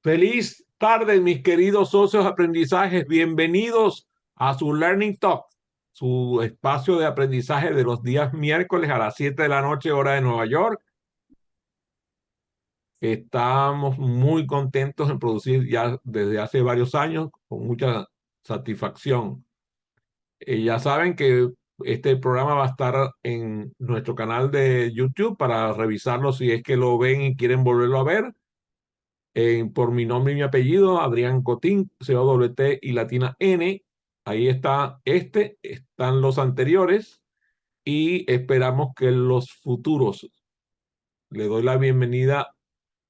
Feliz tarde, mis queridos socios de aprendizajes. Bienvenidos a su Learning Talk, su espacio de aprendizaje de los días miércoles a las 7 de la noche, hora de Nueva York. Estamos muy contentos en producir ya desde hace varios años con mucha satisfacción. Ya saben que este programa va a estar en nuestro canal de YouTube para revisarlo si es que lo ven y quieren volverlo a ver. Por mi nombre y mi apellido, Adrián Cotín, COWT y latina N. Ahí está están los anteriores y esperamos que los futuros. Le doy la bienvenida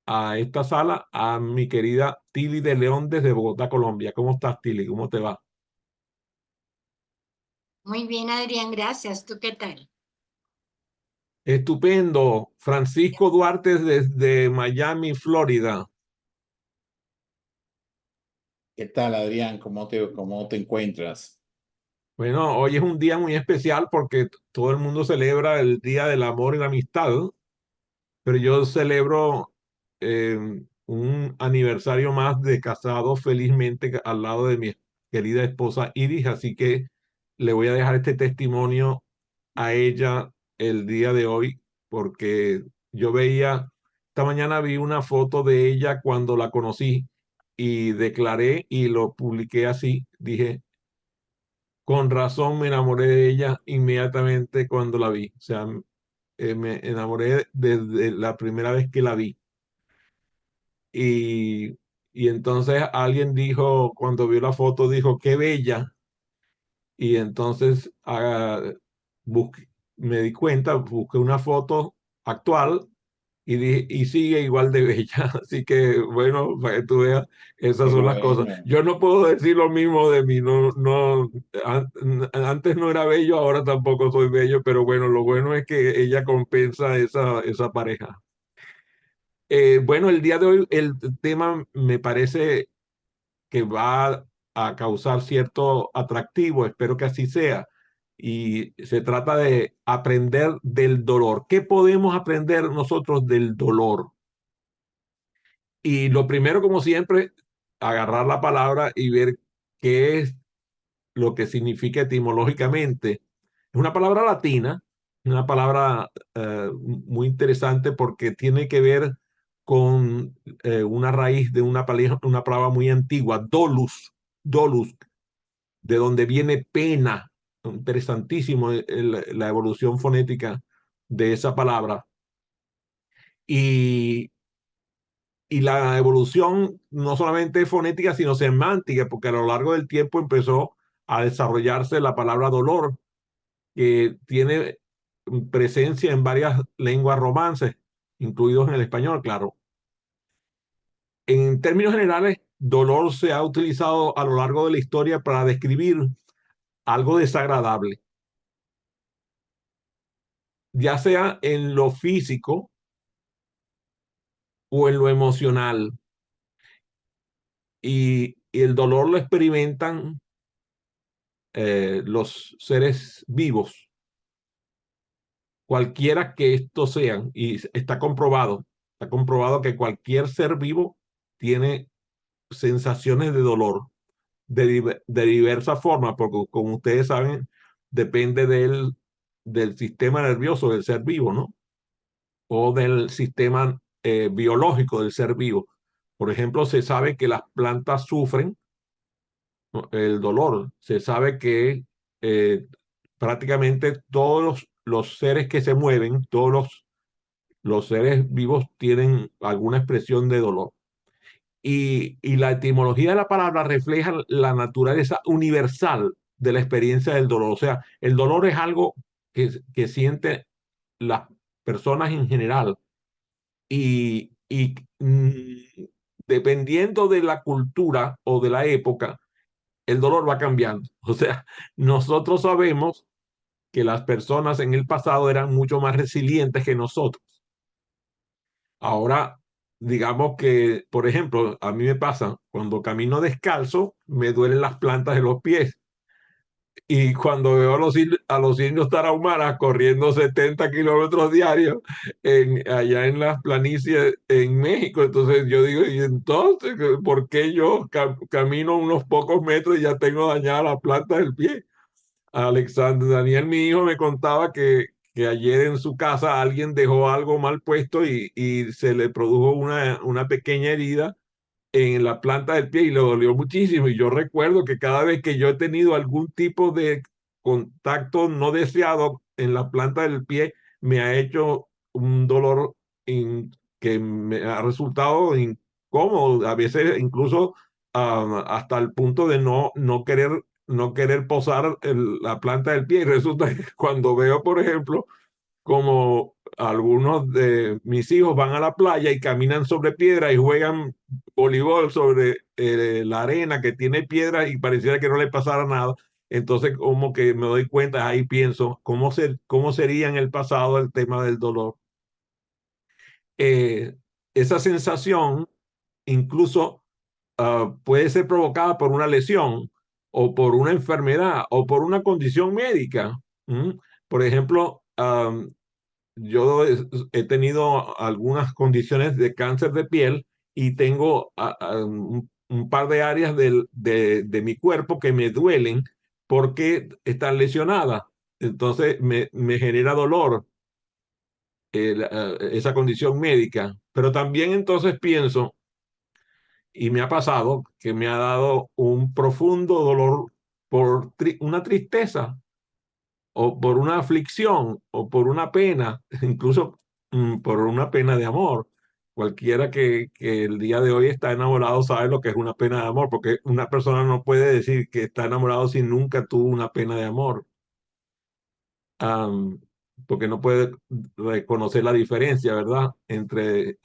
a esta sala a mi querida Tili de León desde Bogotá, Colombia. ¿Cómo estás, Tili? ¿Cómo te va? Muy bien, Adrián, gracias. ¿Tú qué tal? Estupendo. Francisco Duarte desde Miami, Florida. ¿Qué tal, Adrián? ¿Cómo te encuentras? Bueno, hoy es un día muy especial porque todo el mundo celebra el Día del Amor y la Amistad. Pero yo celebro eh, un aniversario más de casado felizmente al lado de mi querida esposa Iris, así que le voy a dejar este testimonio a ella el día de hoy, porque esta mañana vi una foto de ella cuando la conocí y declaré y lo publiqué así, dije, con razón me enamoré de ella inmediatamente cuando la vi, o sea, me enamoré desde la primera vez que la vi. Y, y entonces alguien dijo, cuando vio la foto, dijo, qué bella. Y entonces me di cuenta, busqué una foto actual y sigue igual de bella. Así que, bueno, para que tú veas, esas Qué son las cosas. bueno. Yo no puedo decir lo mismo de mí. No, no, antes no era bello, ahora tampoco soy bello, pero bueno, lo bueno es que ella compensa esa pareja. Bueno, el día de hoy el tema me parece que va a causar cierto atractivo, espero que así sea. Y se trata de aprender del dolor. ¿Qué podemos aprender nosotros del dolor? Y lo primero, como siempre, agarrar la palabra y ver qué es lo que significa etimológicamente. Es una palabra latina, una palabra muy interesante porque tiene que ver con una raíz de una palabra muy antigua, dolus, de donde viene pena. Interesantísimo la evolución fonética de esa palabra. Y, y la evolución no solamente fonética, sino semántica, porque a lo largo del tiempo empezó a desarrollarse la palabra dolor, que tiene presencia en varias lenguas romances, incluidos en el español, claro. En términos generales, dolor se ha utilizado a lo largo de la historia para describir algo desagradable, ya sea en lo físico o en lo emocional. Y el dolor lo experimentan los seres vivos, cualquiera que estos sean, y está comprobado que cualquier ser vivo tiene sensaciones de dolor de diversas formas, porque como ustedes saben, depende del sistema nervioso del ser vivo, ¿no? O del sistema biológico del ser vivo. Por ejemplo, se sabe que las plantas sufren, ¿no?, el dolor. Se sabe que eh, prácticamente todos los seres que se mueven, todos los seres vivos tienen alguna expresión de dolor. Y la etimología de la palabra refleja la naturaleza universal de la experiencia del dolor. O sea, el dolor es algo que siente las personas en general. Y dependiendo de la cultura o de la época, el dolor va cambiando. O sea, nosotros sabemos que las personas en el pasado eran mucho más resilientes que nosotros. Ahora, digamos que, por ejemplo, a mí me pasa, cuando camino descalzo, me duelen las plantas de los pies. Y cuando veo a los indios tarahumaras corriendo 70 kilómetros diarios allá en las planicies en México, entonces yo digo, ¿y entonces por qué yo camino unos pocos metros y ya tengo dañada la planta del pie? Alexander Daniel, mi hijo, me contaba que ayer en su casa alguien dejó algo mal puesto y se le produjo una pequeña herida en la planta del pie y le dolió muchísimo. Y yo recuerdo que cada vez que yo he tenido algún tipo de contacto no deseado en la planta del pie, me ha hecho un dolor que me ha resultado incómodo, a veces incluso hasta el punto de no querer posar la planta del pie. Y resulta que cuando veo, por ejemplo, como algunos de mis hijos van a la playa y caminan sobre piedra y juegan voleibol sobre la arena que tiene piedra y pareciera que no le pasara nada. Entonces, como que me doy cuenta, ahí pienso, cómo sería en el pasado el tema del dolor? Eh, esa sensación incluso puede ser provocada por una lesión o por una enfermedad o por una condición médica. ¿Mm? Por ejemplo, yo he tenido algunas condiciones de cáncer de piel y tengo un par de áreas de mi cuerpo que me duelen porque están lesionadas. Entonces me genera dolor esa condición médica. Pero también entonces pienso, y me ha pasado, que me ha dado un profundo dolor por una tristeza o por una aflicción o por una pena, incluso por una pena de amor. Cualquiera que el día de hoy está enamorado sabe lo que es una pena de amor, porque una persona no puede decir que está enamorado si nunca tuvo una pena de amor. Am, Porque no puede reconocer la diferencia, ¿verdad? Entre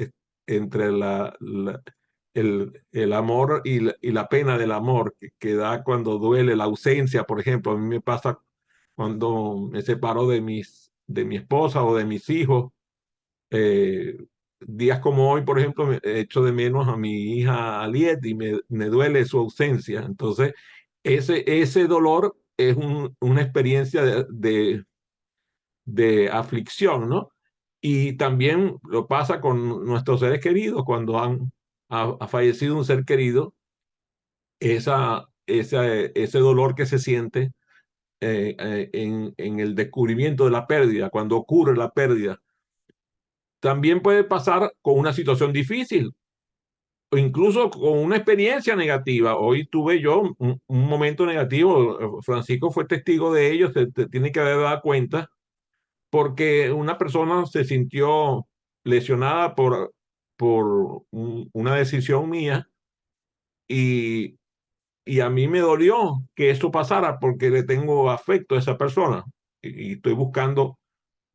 el amor y la pena del amor que da cuando duele la ausencia, por ejemplo. A mí me pasa cuando me separo de mi esposa o de mis hijos. eh, Días como hoy, por ejemplo, me echo de menos a mi hija Aliet y me duele su ausencia. Entonces, ese dolor es una experiencia de aflicción, ¿no? Y también lo pasa con nuestros seres queridos cuando ha fallecido un ser querido, ese dolor que se siente en el descubrimiento de la pérdida, cuando ocurre la pérdida. También puede pasar con una situación difícil o incluso con una experiencia negativa. Hoy tuve yo un momento negativo, Francisco fue testigo de ello, se tiene que haber dado cuenta porque una persona se sintió lesionada por una decisión mía y, y a mí me dolió que eso pasara porque le tengo afecto a esa persona y estoy buscando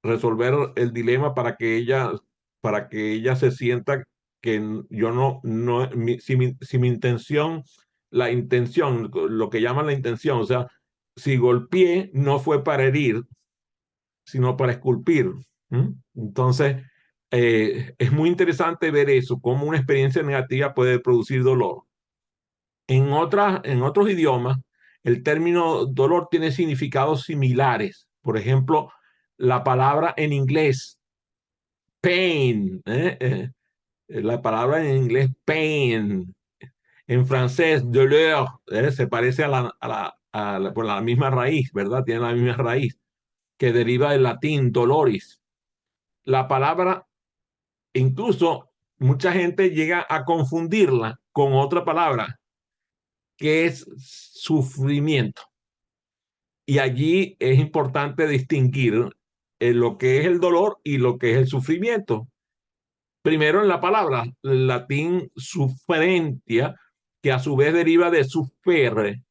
resolver el dilema para que ella se sienta que yo si mi intención, la intención, lo que llaman la intención, o sea, si golpeé no fue para herir, sino para esculpir. ¿Mm? Entonces, es muy interesante ver eso, cómo una experiencia negativa puede producir dolor. En otros idiomas, el término dolor tiene significados similares. Por ejemplo, la palabra en inglés, pain, la palabra en inglés, pain, en francés, douleur, se parece por la misma raíz, ¿verdad? Tiene la misma raíz que deriva del latín doloris. La palabra, incluso mucha gente llega a confundirla con otra palabra, que es sufrimiento. Y allí es importante distinguir lo que es el dolor y lo que es el sufrimiento. Primero en la palabra, el latín sufferentia, que a su vez deriva de sufferre,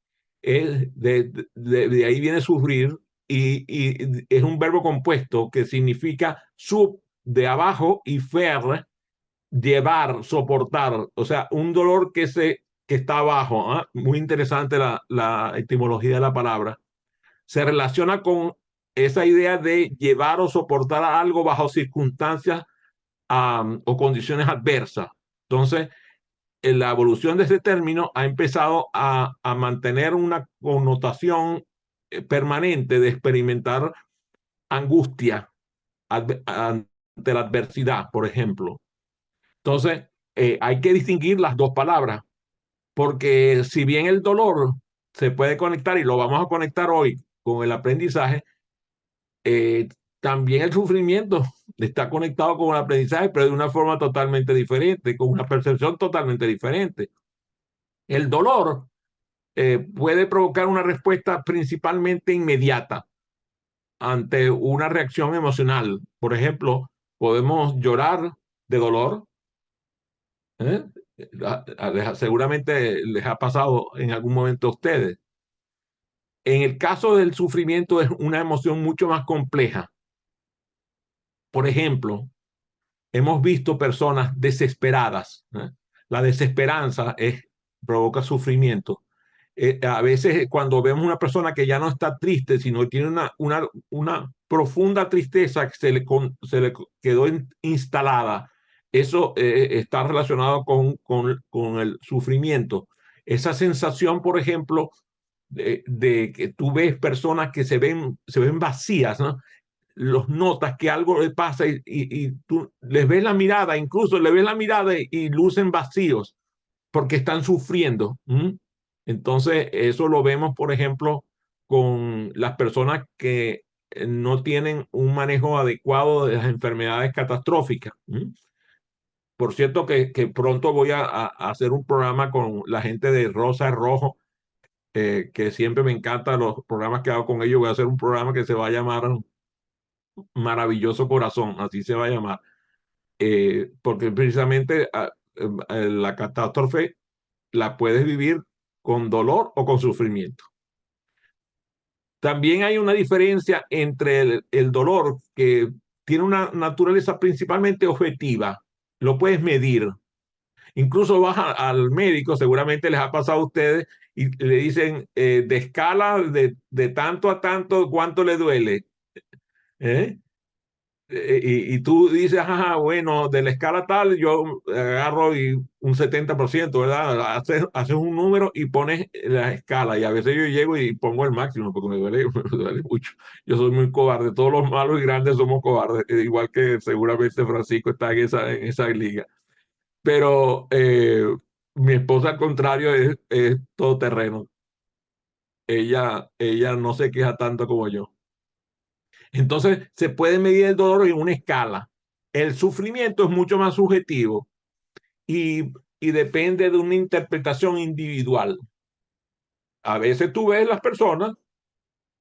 de ahí viene sufrir, y es un verbo compuesto que significa sub, de abajo, y fer, llevar, soportar, o sea, un dolor que está abajo. ¿Ah? Muy interesante la etimología de la palabra. Se relaciona con esa idea de llevar o soportar algo bajo circunstancias o condiciones adversas. Entonces, en la evolución de ese término ha empezado a mantener una connotación permanente de experimentar angustia ante la adversidad, por ejemplo. Entonces, hay que distinguir las dos palabras, porque si bien el dolor se puede conectar, y lo vamos a conectar hoy con el aprendizaje, eh, también el sufrimiento está conectado con el aprendizaje, pero de una forma totalmente diferente, con una percepción totalmente diferente. El dolor puede provocar una respuesta principalmente inmediata ante una reacción emocional. Por ejemplo, podemos llorar de dolor. ¿eh? Seguramente les ha pasado en algún momento a ustedes. En el caso del sufrimiento es una emoción mucho más compleja. Por ejemplo, hemos visto personas desesperadas. La desesperanza provoca sufrimiento. A veces cuando vemos una persona que ya no está triste, sino tiene una profunda tristeza que se le quedó instalada, eso está relacionado con el sufrimiento. Esa sensación, por ejemplo, de que tú ves personas que se ven vacías, ¿no? Los notas que algo les pasa y tú les ves la mirada, incluso les ves la mirada y lucen vacíos porque están sufriendo. Entonces, eso lo vemos, por ejemplo, con las personas que no tienen un manejo adecuado de las enfermedades catastróficas. Por cierto, que pronto voy a hacer un programa con la gente de Rosa Rojo, que siempre me encantan los programas que hago con ellos. Voy a hacer un programa que se va a llamar Maravilloso Corazón, así se va a llamar, porque precisamente la catástrofe la puedes vivir con dolor o con sufrimiento. También hay una diferencia entre el dolor, que tiene una naturaleza principalmente objetiva, lo puedes medir. Incluso vas al médico, seguramente les ha pasado a ustedes, y le dicen de escala de tanto a tanto, ¿cuánto le duele? ¿Eh? Y tú dices, ajá, bueno, de la escala tal, yo agarro un 70%, ¿verdad? Haces un número y pones la escala. Y a veces yo llego y pongo el máximo porque me duele mucho. Yo soy muy cobarde. Todos los malos y grandes somos cobardes, igual que seguramente Francisco está en esa liga. Pero mi esposa, al contrario, es todoterreno. Ella no se queja tanto como yo. Entonces, se puede medir el dolor en una escala. El sufrimiento es mucho más subjetivo y depende de una interpretación individual. A veces tú ves las personas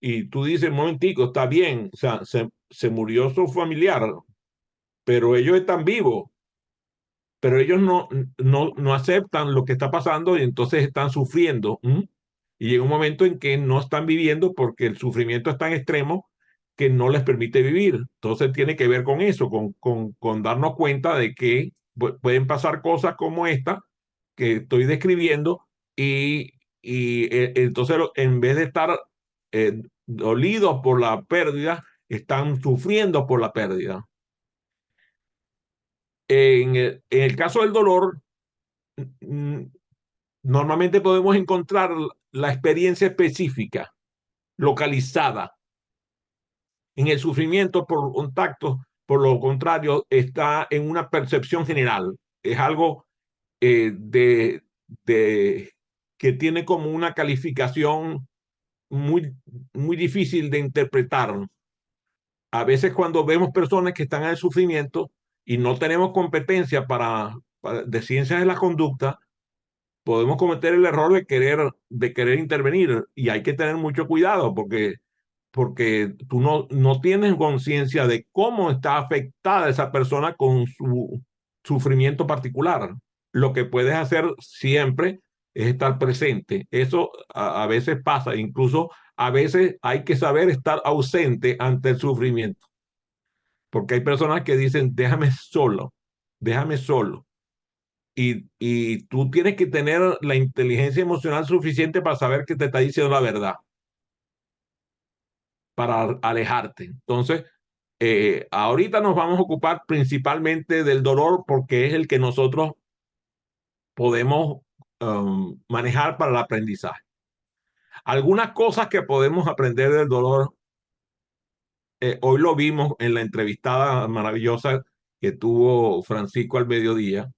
y tú dices, un momentico, está bien, o sea, se murió su familiar, pero ellos están vivos, pero ellos no aceptan lo que está pasando y entonces están sufriendo. Y llega un momento en que no están viviendo porque el sufrimiento es tan extremo que no les permite vivir. Entonces tiene que ver con eso, con darnos cuenta de que pueden pasar cosas como esta que estoy describiendo y entonces en vez de estar dolidos por la pérdida, están sufriendo por la pérdida. En el caso del dolor, normalmente podemos encontrar la experiencia específica, localizada. En el sufrimiento por contacto, por lo contrario, está en una percepción general. Es algo de que tiene como una calificación muy difícil de interpretar. A veces cuando vemos personas que están en el sufrimiento y no tenemos competencia de ciencias de la conducta, podemos cometer el error de querer intervenir, y hay que tener mucho cuidado porque tú no tienes conciencia de cómo está afectada esa persona con su sufrimiento particular. Lo que puedes hacer siempre es estar presente. Eso a veces pasa, incluso a veces hay que saber estar ausente ante el sufrimiento, porque hay personas que dicen, déjame solo, déjame solo. Y tú tienes que tener la inteligencia emocional suficiente para saber que te está diciendo la verdad, para alejarte. Entonces, ahorita nos vamos a ocupar principalmente del dolor porque es el que nosotros podemos manejar para el aprendizaje. Algunas cosas que podemos aprender del dolor, hoy lo vimos en la entrevistada maravillosa que tuvo Francisco al mediodía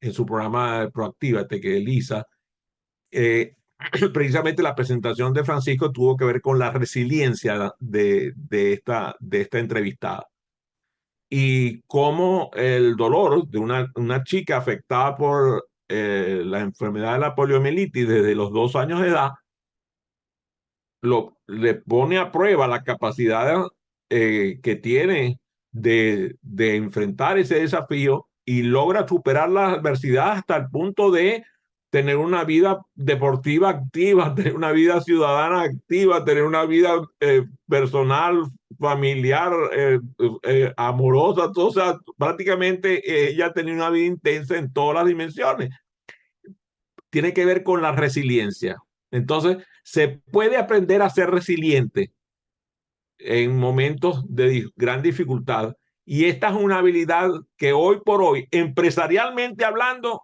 en su programa Proactívate, que Elisa, precisamente la presentación de Francisco tuvo que ver con la resiliencia de esta entrevistada y cómo el dolor de una chica afectada por la enfermedad de la poliomielitis desde los 2 años de edad le pone a prueba la capacidad que tiene de enfrentar ese desafío y logra superar la adversidad hasta el punto de tener una vida deportiva activa, tener una vida ciudadana activa, tener una vida personal, familiar, amorosa, todo, o sea, prácticamente ella tenía una vida intensa en todas las dimensiones. Tiene que ver con la resiliencia. Entonces, se puede aprender a ser resiliente en momentos de gran dificultad. Y esta es una habilidad que hoy por hoy, empresarialmente hablando,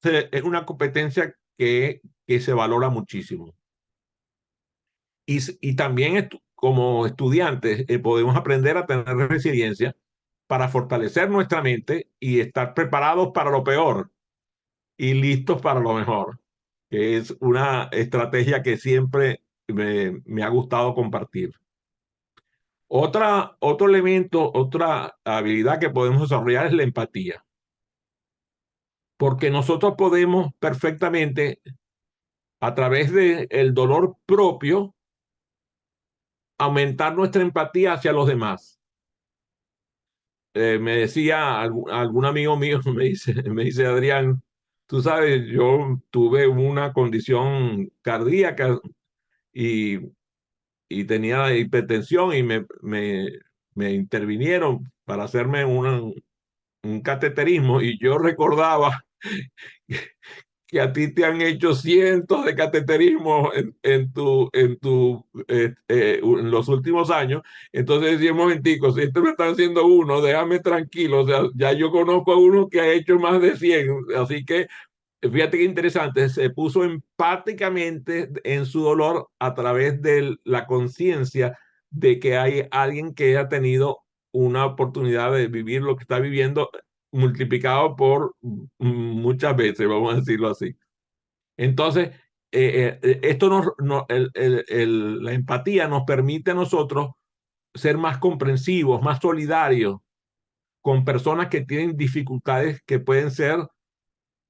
es una competencia que se valora muchísimo. Y también como estudiantes podemos aprender a tener resiliencia para fortalecer nuestra mente y estar preparados para lo peor y listos para lo mejor, que es una estrategia que siempre me ha gustado compartir. Otro elemento, otra habilidad que podemos desarrollar es la empatía, porque nosotros podemos perfectamente, a través del dolor propio, aumentar nuestra empatía hacia los demás. Me decía algún amigo mío, me dice Adrián, tú sabes, yo tuve una condición cardíaca y, y tenía hipertensión y me intervinieron para hacerme un cateterismo y yo recordaba que a ti te han hecho cientos de cateterismos en los últimos años. Entonces decía, un momentico, si esto me están haciendo uno, déjame tranquilo. O sea, ya yo conozco a uno que ha hecho más de 100. Así que fíjate qué interesante, se puso empáticamente en su dolor a través de la conciencia de que hay alguien que ha tenido una oportunidad de vivir lo que está viviendo multiplicado por muchas veces, vamos a decirlo así. Entonces, esto la empatía nos permite a nosotros ser más comprensivos, más solidarios con personas que tienen dificultades que pueden ser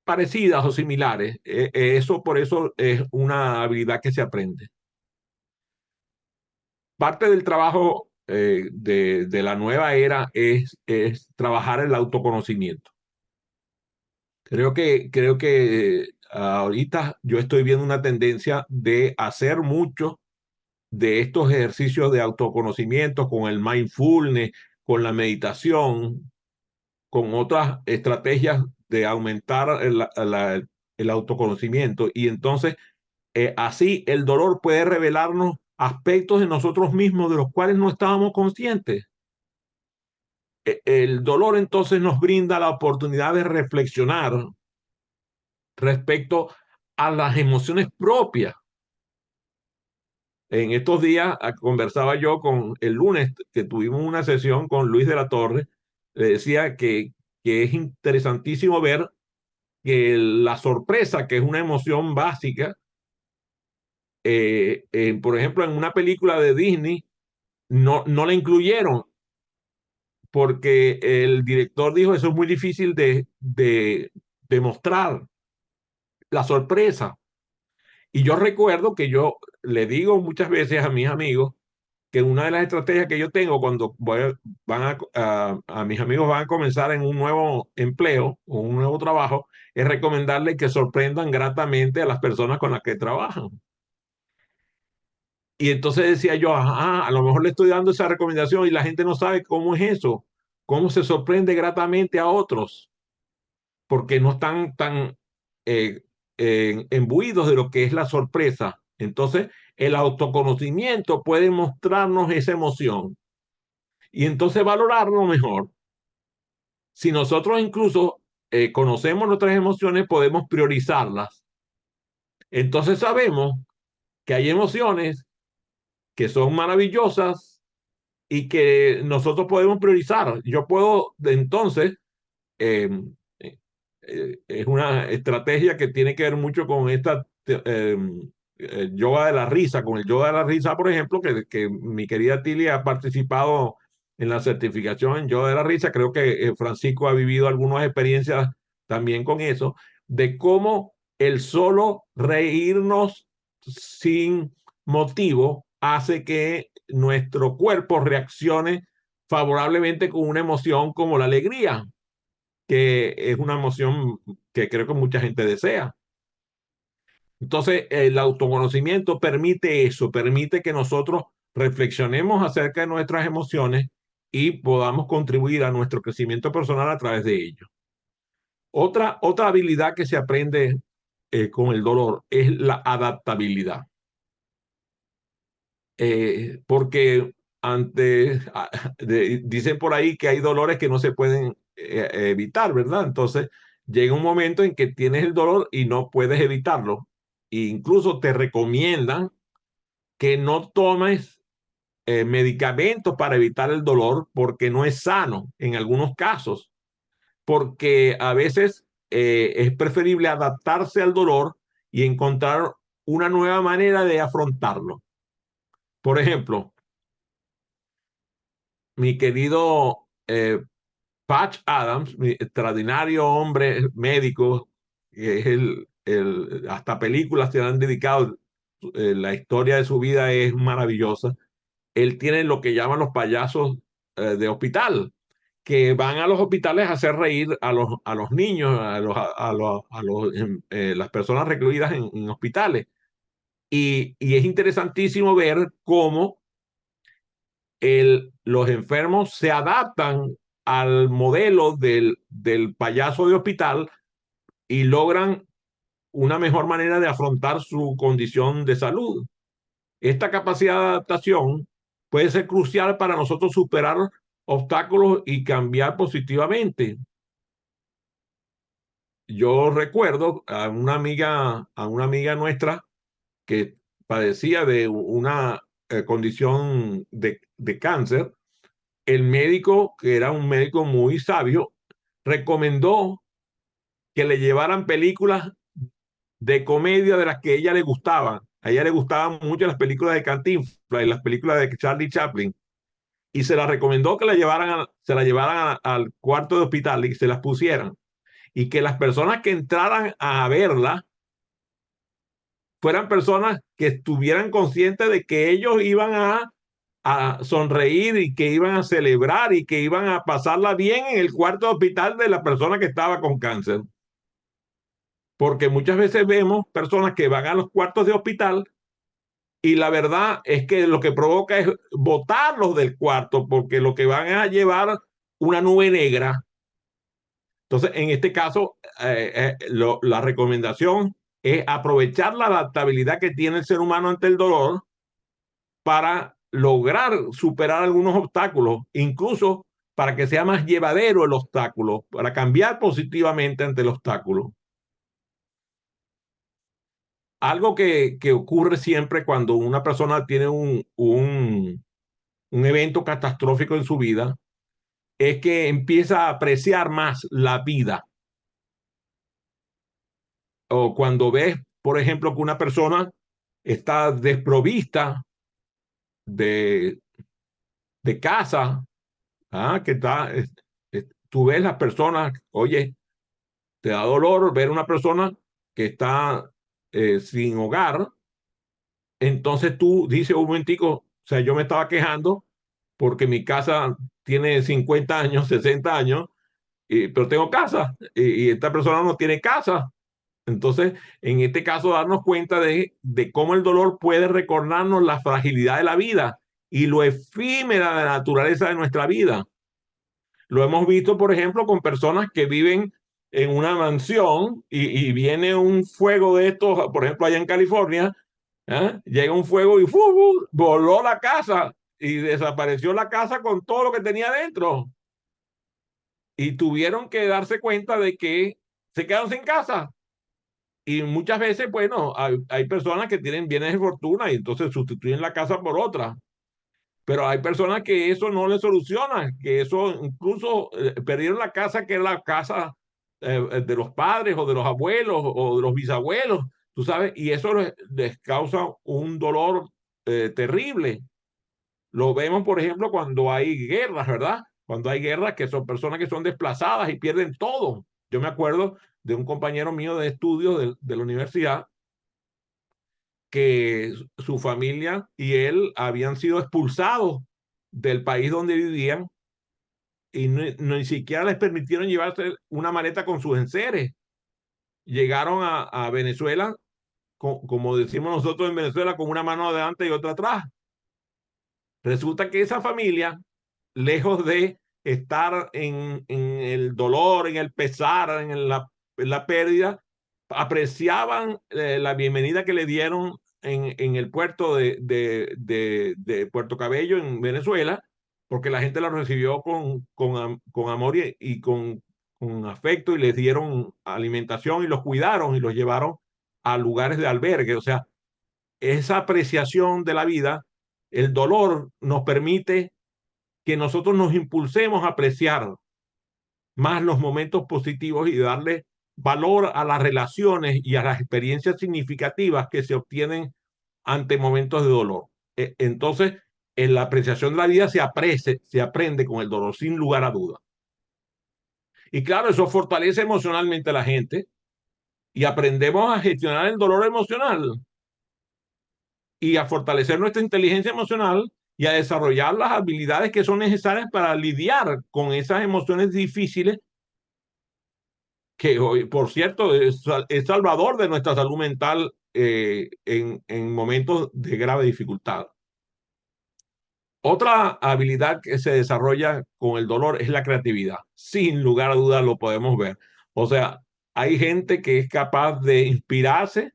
parecidas o similares. Eso por eso es una habilidad que se aprende. Parte del trabajo de la nueva era es trabajar el autoconocimiento. Creo que ahorita yo estoy viendo una tendencia de hacer mucho de estos ejercicios de autoconocimiento con el mindfulness, con la meditación, con otras estrategias de aumentar el autoconocimiento. Y entonces, así el dolor puede revelarnos aspectos de nosotros mismos de los cuales no estábamos conscientes. El dolor entonces nos brinda la oportunidad de reflexionar respecto a las emociones propias. En estos días conversaba yo con el lunes que tuvimos una sesión con Luis de la Torre, le decía que es interesantísimo ver que la sorpresa, que es una emoción básica, por ejemplo, en una película de Disney, no la incluyeron porque el director dijo eso es muy difícil de demostrar, la sorpresa. Y yo recuerdo que yo le digo muchas veces a mis amigos que una de las estrategias que yo tengo cuando a mis amigos van a comenzar en un nuevo empleo o un nuevo trabajo es recomendarles que sorprendan gratamente a las personas con las que trabajan. Y entonces decía yo, a lo mejor le estoy dando esa recomendación y la gente no sabe cómo es eso, cómo se sorprende gratamente a otros, porque no están tan eh, embuidos de lo que es la sorpresa. Entonces, el autoconocimiento puede mostrarnos esa emoción y entonces valorarlo mejor. Si nosotros incluso conocemos nuestras emociones, podemos priorizarlas. Entonces sabemos que hay emociones que son maravillosas y que nosotros podemos priorizar. Yo puedo, entonces, eh, es una estrategia que tiene que ver mucho con esta yoga de la risa, con el yoga de la risa, por ejemplo, que mi querida Tilia ha participado en la certificación en yoga de la risa. Creo que Francisco ha vivido algunas experiencias también con eso, de cómo el solo reírnos sin motivo hace que nuestro cuerpo reaccione favorablemente con una emoción como la alegría, que es una emoción que creo que mucha gente desea. Entonces, el autoconocimiento permite eso, permite que nosotros reflexionemos acerca de nuestras emociones y podamos contribuir a nuestro crecimiento personal a través de ello. Otra habilidad que se aprende con el dolor es la adaptabilidad. Porque dicen por ahí que hay dolores que no se pueden evitar, ¿verdad? Entonces llega un momento en que tienes el dolor y no puedes evitarlo. E incluso te recomiendan que no tomes medicamentos para evitar el dolor porque no es sano en algunos casos, porque a veces es preferible adaptarse al dolor y encontrar una nueva manera de afrontarlo. Por ejemplo, mi querido Patch Adams, mi extraordinario hombre médico, que es hasta películas se han dedicado, la historia de su vida es maravillosa. Él tiene lo que llaman los payasos de hospital, que van a los hospitales a hacer reír a los niños, las personas recluidas en hospitales. Y es interesantísimo ver cómo los enfermos se adaptan al modelo del payaso de hospital y logran una mejor manera de afrontar su condición de salud. Esta capacidad de adaptación puede ser crucial para nosotros superar obstáculos y cambiar positivamente. Yo recuerdo a una amiga nuestra que padecía de una condición de cáncer. El médico, que era un médico muy sabio, recomendó que le llevaran películas de comedia de las que a ella le gustaban. A ella le gustaban mucho las películas de Cantinflas y las películas de Charlie Chaplin. Y se la recomendó que se la llevaran al cuarto de hospital y se las pusieran. Y que las personas que entraran a verla fueran personas que estuvieran conscientes de que ellos iban a sonreír y que iban a celebrar y que iban a pasarla bien en el cuarto de hospital de la persona que estaba con cáncer. Porque muchas veces vemos personas que van a los cuartos de hospital y la verdad es que lo que provoca es botarlos del cuarto porque lo que van a llevar una nube negra. Entonces, en este caso, la recomendación es aprovechar la adaptabilidad que tiene el ser humano ante el dolor para lograr superar algunos obstáculos, incluso para que sea más llevadero el obstáculo, para cambiar positivamente ante el obstáculo. Algo que ocurre siempre cuando una persona tiene un evento catastrófico en su vida es que empieza a apreciar más la vida. O cuando ves, por ejemplo, que una persona está desprovista de, de casa, que tú ves las personas, oye, te da dolor ver una persona que está sin hogar. Entonces tú dices un momentico, o sea, yo me estaba quejando porque mi casa tiene 50 años, 60 años, pero tengo casa y esta persona no tiene casa. Entonces, en este caso, darnos cuenta de cómo el dolor puede recordarnos la fragilidad de la vida y lo efímera de la naturaleza de nuestra vida. Lo hemos visto, por ejemplo, con personas que viven en una mansión y viene un fuego de estos, por ejemplo, allá en California, llega un fuego y voló la casa y desapareció la casa con todo lo que tenía dentro. Y tuvieron que darse cuenta de que se quedaron sin casa. Y muchas veces, bueno, hay personas que tienen bienes de fortuna y entonces sustituyen la casa por otra. Pero hay personas que eso no les soluciona, que eso incluso perdieron la casa que es la casa de los padres o de los abuelos o de los bisabuelos, tú sabes, y eso les causa un dolor terrible. Lo vemos, por ejemplo, cuando hay guerras, ¿verdad? Cuando hay guerras que son personas que son desplazadas y pierden todo. Yo me acuerdo de un compañero mío de estudio de la universidad que su familia y él habían sido expulsados del país donde vivían y ni siquiera les permitieron llevarse una maleta con sus enseres. Llegaron a Venezuela, como decimos nosotros en Venezuela, con una mano adelante y otra atrás. Resulta que esa familia, lejos de estar en el dolor, en el pesar, en la pérdida, apreciaban la bienvenida que le dieron en el puerto de Puerto Cabello, en Venezuela, porque la gente la recibió con amor y con afecto y les dieron alimentación y los cuidaron y los llevaron a lugares de albergue. O sea, esa apreciación de la vida, el dolor nos permite que nosotros nos impulsemos a apreciar más los momentos positivos y darle valor a las relaciones y a las experiencias significativas que se obtienen ante momentos de dolor. Entonces, en la apreciación de la vida se aprende con el dolor, sin lugar a duda. Y claro, eso fortalece emocionalmente a la gente y aprendemos a gestionar el dolor emocional y a fortalecer nuestra inteligencia emocional y a desarrollar las habilidades que son necesarias para lidiar con esas emociones difíciles que hoy, por cierto, es salvador de nuestra salud mental en momentos de grave dificultad. Otra habilidad que se desarrolla con el dolor es la creatividad. Sin lugar a dudas lo podemos ver. O sea, hay gente que es capaz de inspirarse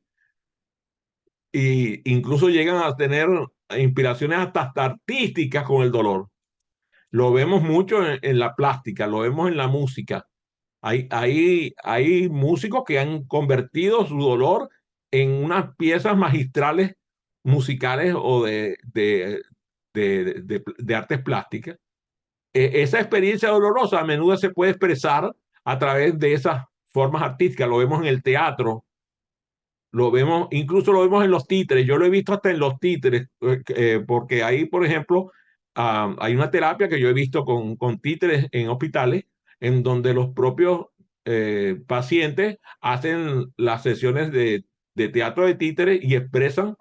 e incluso llegan a tener inspiraciones hasta artísticas con el dolor. Lo vemos mucho en la plástica, lo vemos en la música. Hay músicos que han convertido su dolor en unas piezas magistrales musicales o de artes plásticas. Esa experiencia dolorosa a menudo se puede expresar a través de esas formas artísticas. Lo vemos en el teatro, lo vemos, incluso lo vemos en los títeres. Yo lo he visto hasta en los títeres, porque ahí, por ejemplo, hay una terapia que yo he visto con títeres en hospitales, en donde los propios pacientes hacen las sesiones de teatro de títeres y expresan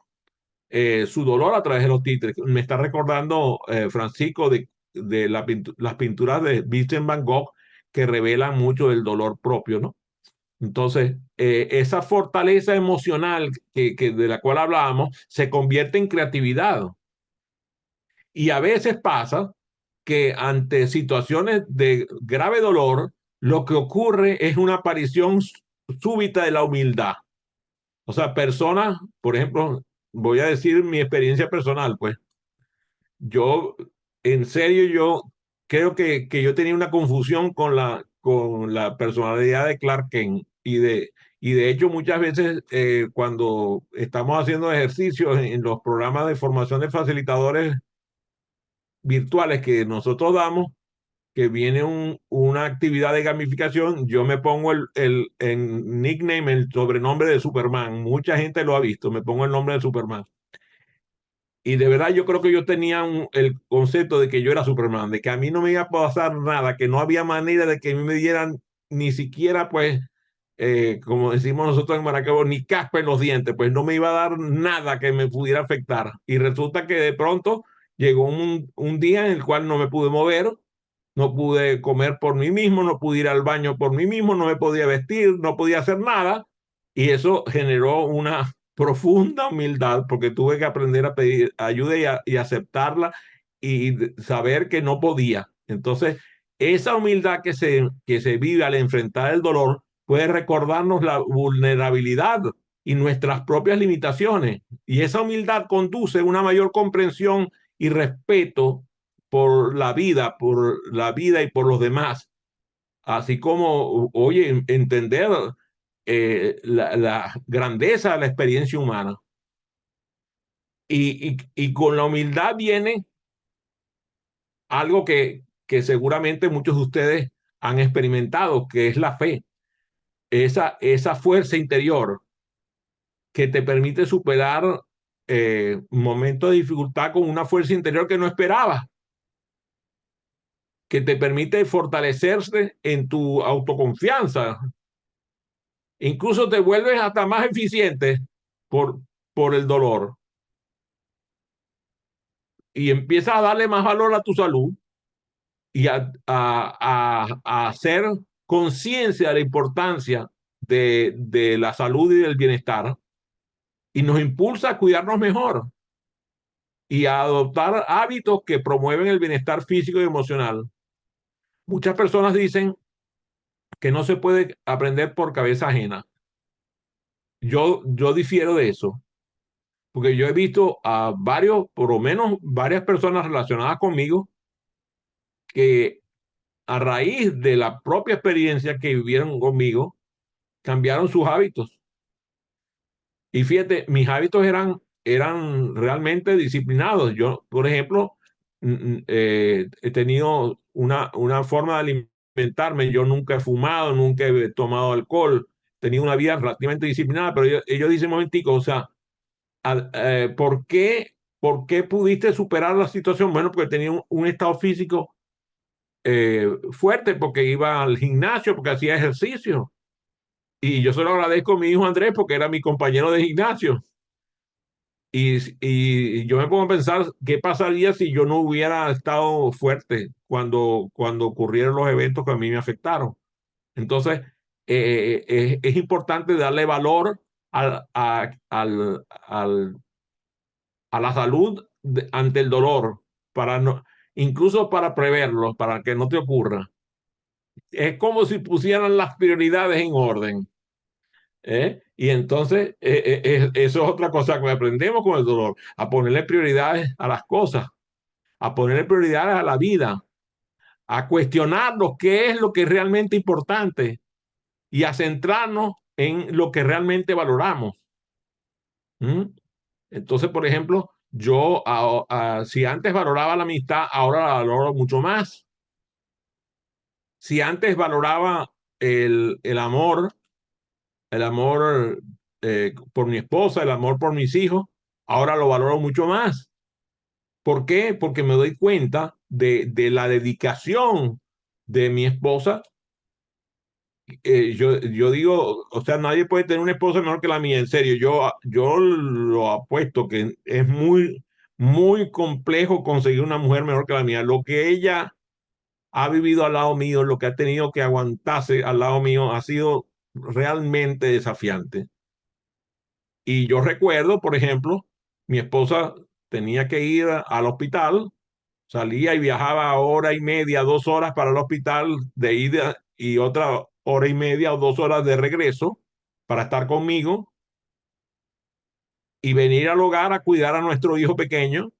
su dolor a través de los títeres. Me está recordando Francisco de las pinturas de Vincent Van Gogh que revelan mucho del dolor propio, ¿no? Entonces, esa fortaleza emocional de la cual hablábamos se convierte en creatividad. Y a veces pasa que ante situaciones de grave dolor, lo que ocurre es una aparición súbita de la humildad. O sea, personas, por ejemplo, voy a decir mi experiencia personal, pues yo, en serio, yo creo que yo tenía una confusión con la personalidad de Clark Kent y de hecho muchas veces cuando estamos haciendo ejercicios en los programas de formación de facilitadores virtuales que nosotros damos, que viene una actividad de gamificación, yo me pongo el nickname, el sobrenombre de Superman. Mucha gente lo ha visto, me pongo el nombre de Superman. Y de verdad yo creo que yo tenía el concepto de que yo era Superman, de que a mí no me iba a pasar nada, que no había manera de que a mí me dieran ni siquiera, pues, como decimos nosotros en Maracaibo, ni caspa en los dientes, pues no me iba a dar nada que me pudiera afectar. Y resulta que de pronto llegó un día en el cual no me pude mover, no pude comer por mí mismo, no pude ir al baño por mí mismo, no me podía vestir, no podía hacer nada. Y eso generó una profunda humildad porque tuve que aprender a pedir ayuda y aceptarla y saber que no podía. Entonces, esa humildad que se vive al enfrentar el dolor puede recordarnos la vulnerabilidad y nuestras propias limitaciones. Y esa humildad conduce a una mayor comprensión y respeto por la vida y por los demás. Así como, oye, entender la grandeza de la experiencia humana. Y con la humildad viene algo que seguramente muchos de ustedes han experimentado, que es la fe, esa fuerza interior que te permite superar momentos de dificultad con una fuerza interior que no esperabas, que te permite fortalecerse en tu autoconfianza. Incluso te vuelves hasta más eficiente por, por el dolor y empiezas a darle más valor a tu salud y a hacer conciencia de la importancia de la salud y del bienestar y nos impulsa a cuidarnos mejor y a adoptar hábitos que promueven el bienestar físico y emocional. Muchas personas dicen que no se puede aprender por cabeza ajena. Yo difiero de eso, porque yo he visto a varios, por lo menos varias personas relacionadas conmigo, que a raíz de la propia experiencia que vivieron conmigo, cambiaron sus hábitos. Y fíjate, mis hábitos eran realmente disciplinados. Yo, por ejemplo, he tenido una forma de alimentarme. Yo nunca he fumado, nunca he tomado alcohol. He tenido una vida relativamente disciplinada, pero ellos dicen, momentico, o sea, ¿por qué pudiste superar la situación? Bueno, porque tenía un estado físico fuerte, porque iba al gimnasio, porque hacía ejercicio. Y yo se lo agradezco a mi hijo Andrés porque era mi compañero de gimnasio. Y yo me pongo a pensar qué pasaría si yo no hubiera estado fuerte cuando ocurrieron los eventos que a mí me afectaron. Entonces, es importante darle valor a la salud ante el dolor, para no, incluso para preverlo, para que no te ocurra. Es como si pusieran las prioridades en orden. Y entonces, eso es otra cosa que aprendemos con el dolor, a ponerle prioridades a las cosas, a ponerle prioridades a la vida, a cuestionarnos qué es lo que es realmente importante y a centrarnos en lo que realmente valoramos. ¿Mm? Entonces, por ejemplo, yo, si antes valoraba la amistad, ahora la valoro mucho más. Si antes valoraba el amor por mi esposa, el amor por mis hijos, ahora lo valoro mucho más. ¿Por qué? Porque me doy cuenta de la dedicación de mi esposa. Yo digo, o sea, nadie puede tener una esposa mejor que la mía, en serio. Yo lo apuesto que es muy complejo conseguir una mujer mejor que la mía. Lo que ella ha vivido al lado mío, lo que ha tenido que aguantarse al lado mío, ha sido realmente desafiante. Y yo recuerdo, por ejemplo, mi esposa tenía que ir al hospital, salía y viajaba hora y media, 2 horas para el hospital de ida y otra hora y media o 2 horas de regreso para estar conmigo y venir al hogar a cuidar a nuestro hijo pequeño.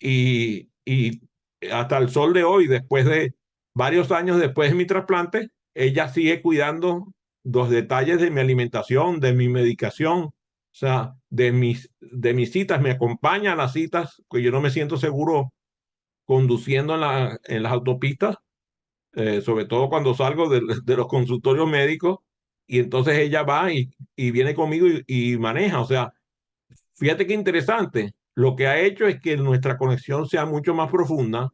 Y hasta el sol de hoy, después de varios años después de mi trasplante, ella sigue cuidando los detalles de mi alimentación, de mi medicación, o sea, de mis citas, me acompaña a las citas, que yo no me siento seguro conduciendo en las autopistas, sobre todo cuando salgo de los consultorios médicos, y entonces ella va y viene conmigo y maneja, o sea, fíjate qué interesante. Lo que ha hecho es que nuestra conexión sea mucho más profunda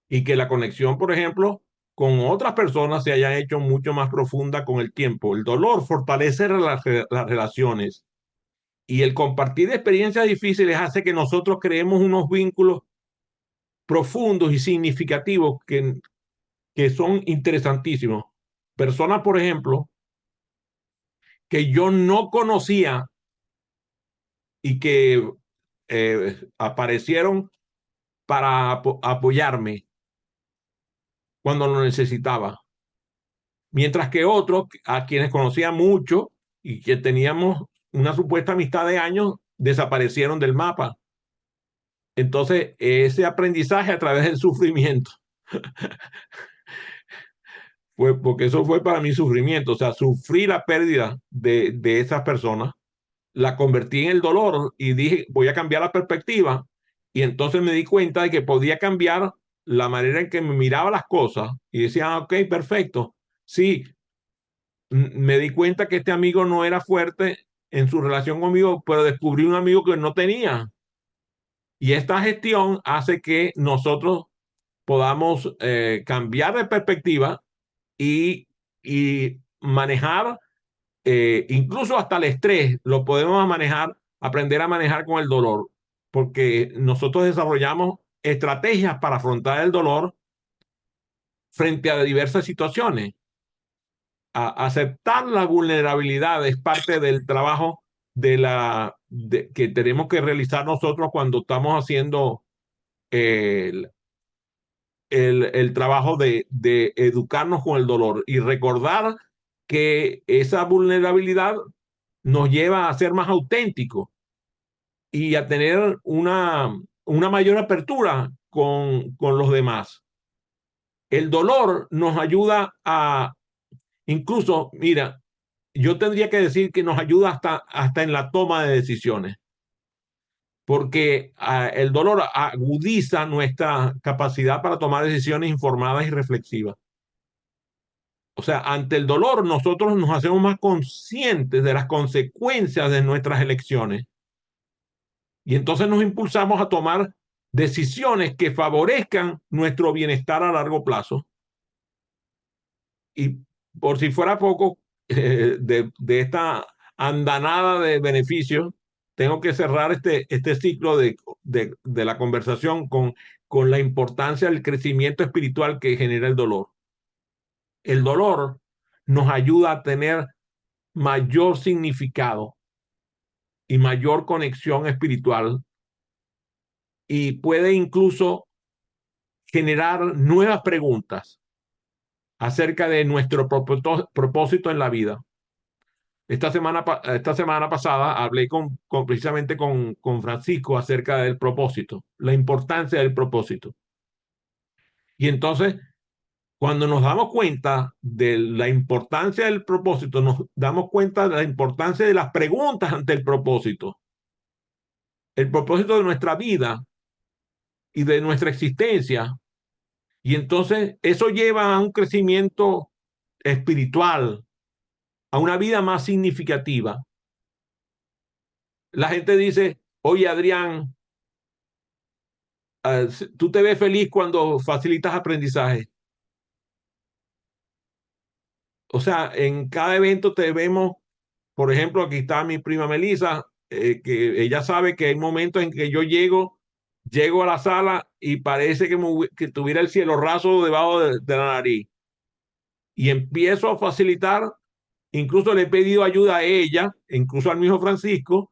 y que la conexión, por ejemplo, con otras personas se haya hecho mucho más profunda con el tiempo. El dolor fortalece las relaciones y el compartir experiencias difíciles hace que nosotros creemos unos vínculos profundos y significativos que son interesantísimos. Personas, por ejemplo, que yo no conocía y que aparecieron para apoyarme cuando lo necesitaba. Mientras que otros, a quienes conocía mucho y que teníamos una supuesta amistad de años, desaparecieron del mapa. Entonces, ese aprendizaje a través del sufrimiento porque eso fue para mí sufrimiento. O sea, sufrí la pérdida de esas personas, la convertí en el dolor y dije, voy a cambiar la perspectiva. Y entonces me di cuenta de que podía cambiar la manera en que me miraba las cosas y decía, ok, perfecto. Sí, me di cuenta que este amigo no era fuerte en su relación conmigo, pero descubrí un amigo que no tenía. Y esta gestión hace que nosotros podamos cambiar de perspectiva y manejar, incluso hasta el estrés, lo podemos manejar, aprender a manejar con el dolor, porque nosotros desarrollamos estrategias para afrontar el dolor frente a diversas situaciones. Aceptar la vulnerabilidad es parte del trabajo que tenemos que realizar nosotros cuando estamos haciendo el, el trabajo de educarnos con el dolor y recordar que esa vulnerabilidad nos lleva a ser más auténticos y a tener una mayor apertura con los demás. El dolor nos ayuda a, incluso, mira, yo tendría que decir que nos ayuda hasta en la toma de decisiones, porque el dolor agudiza nuestra capacidad para tomar decisiones informadas y reflexivas. O sea, ante el dolor nosotros nos hacemos más conscientes de las consecuencias de nuestras elecciones y entonces nos impulsamos a tomar decisiones que favorezcan nuestro bienestar a largo plazo. Y por si fuera poco, de esta andanada de beneficios, tengo que cerrar este ciclo de la conversación con la importancia del crecimiento espiritual que genera el dolor. El dolor nos ayuda a tener mayor significado y mayor conexión espiritual y puede incluso generar nuevas preguntas acerca de nuestro propósito en la vida. Esta semana pasada hablé precisamente con Francisco acerca del propósito, la importancia del propósito. Y entonces, cuando nos damos cuenta de la importancia del propósito, nos damos cuenta de la importancia de las preguntas ante el propósito de nuestra vida y de nuestra existencia. Y entonces eso lleva a un crecimiento espiritual, a una vida más significativa. La gente dice, oye Adrián, tú te ves feliz cuando facilitas aprendizaje. O sea, en cada evento te vemos, por ejemplo, aquí está mi prima Melissa, que ella sabe que hay momentos en que yo llego a la sala y parece que tuviera el cielo raso debajo de la nariz. Y empiezo a facilitar, incluso le he pedido ayuda a ella, incluso al mismo Francisco.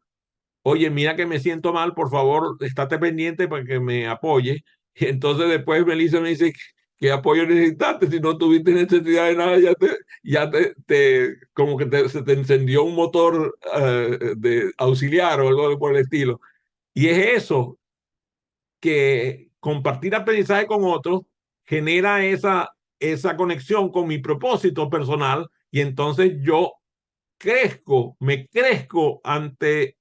Oye, mira que me siento mal, por favor, estate pendiente para que me apoye. Y entonces después Melissa me dice, ¿qué apoyo necesitaste? Si no tuviste necesidad de nada, como que se te encendió un motor de auxiliar o algo por el estilo. Y es eso, que compartir aprendizaje con otros genera esa conexión con mi propósito personal y entonces yo me crezco ante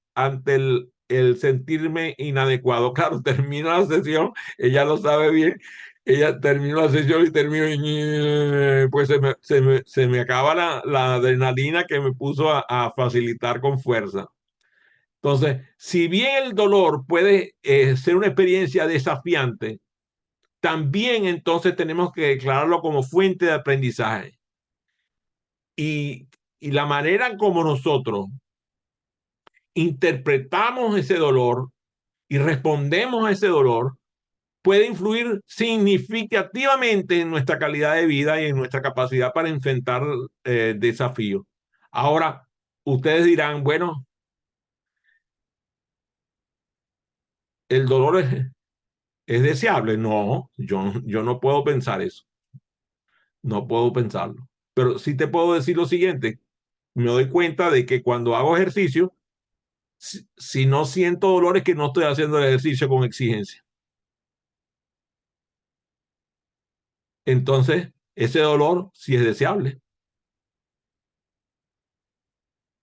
el sentirme inadecuado. Claro, termina la sesión, ella lo sabe bien, ella terminó la sesión y terminó y pues se me acaba la adrenalina que me puso a facilitar con fuerza. Entonces, si bien el dolor puede ser una experiencia desafiante, también entonces tenemos que declararlo como fuente de aprendizaje. Y, y la manera en como nosotros interpretamos ese dolor y respondemos a ese dolor puede influir significativamente en nuestra calidad de vida y en nuestra capacidad para enfrentar desafíos. Ahora, ustedes dirán, bueno, el dolor es deseable. No, yo no puedo pensar eso. No puedo pensarlo. Pero sí te puedo decir lo siguiente. Me doy cuenta de que cuando hago ejercicio, si no siento dolor es que no estoy haciendo el ejercicio con exigencia. Entonces, ese dolor si es deseable.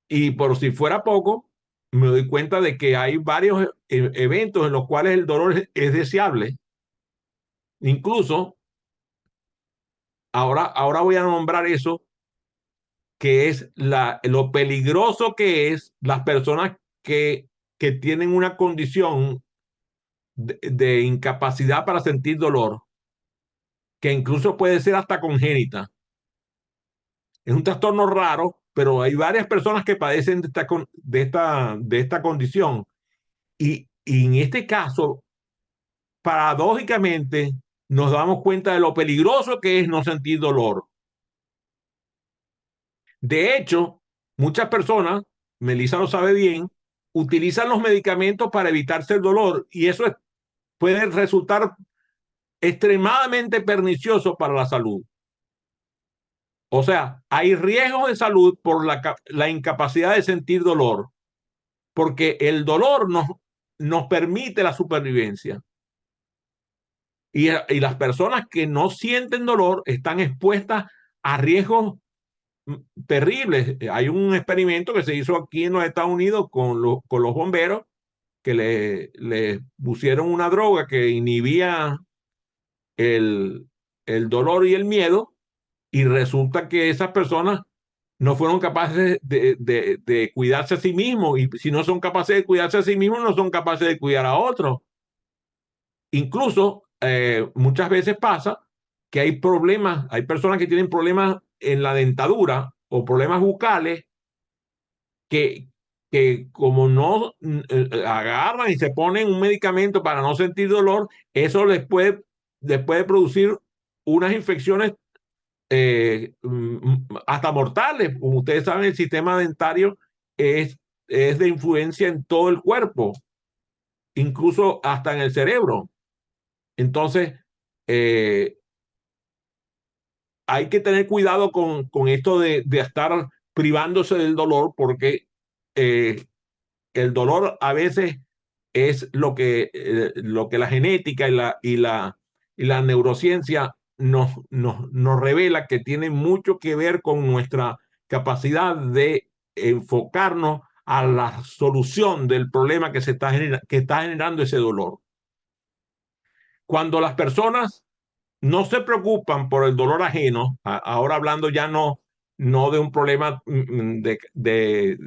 Y por si fuera poco, me doy cuenta de que hay varios eventos en los cuales el dolor es deseable. Incluso, ahora voy a nombrar eso, que es lo peligroso que es las personas que tienen una condición de incapacidad para sentir dolor, que incluso puede ser hasta congénita. Es un trastorno raro, pero hay varias personas que padecen de esta condición. Y en este caso, paradójicamente, nos damos cuenta de lo peligroso que es no sentir dolor. De hecho, muchas personas, Melissa lo sabe bien, utilizan los medicamentos para evitarse el dolor y eso puede resultar extremadamente pernicioso para la salud. O sea, hay riesgos de salud por la incapacidad de sentir dolor, porque el dolor nos permite la supervivencia. Y las personas que no sienten dolor están expuestas a riesgos terribles. Hay un experimento que se hizo aquí en los Estados Unidos con los bomberos que le pusieron una droga que inhibía el, el dolor y el miedo y resulta que esas personas no fueron capaces de cuidarse a sí mismos y si no son capaces de cuidarse a sí mismos no son capaces de cuidar a otros. Incluso muchas veces pasa que hay problemas, hay personas que tienen problemas en la dentadura o problemas bucales que, que como no agarran y se ponen un medicamento para no sentir dolor, eso les puede producir unas infecciones hasta mortales. Como ustedes saben, el sistema dentario es de influencia en todo el cuerpo, incluso hasta en el cerebro. Entonces, eh, hay que tener cuidado con esto de estar privándose del dolor porque eh, el dolor a veces es lo que la genética y la neurociencia nos revela que tiene mucho que ver con nuestra capacidad de enfocarnos a la solución del problema que está generando ese dolor. Cuando las personas no se preocupan por el dolor ajeno, ahora hablando ya no de un problema de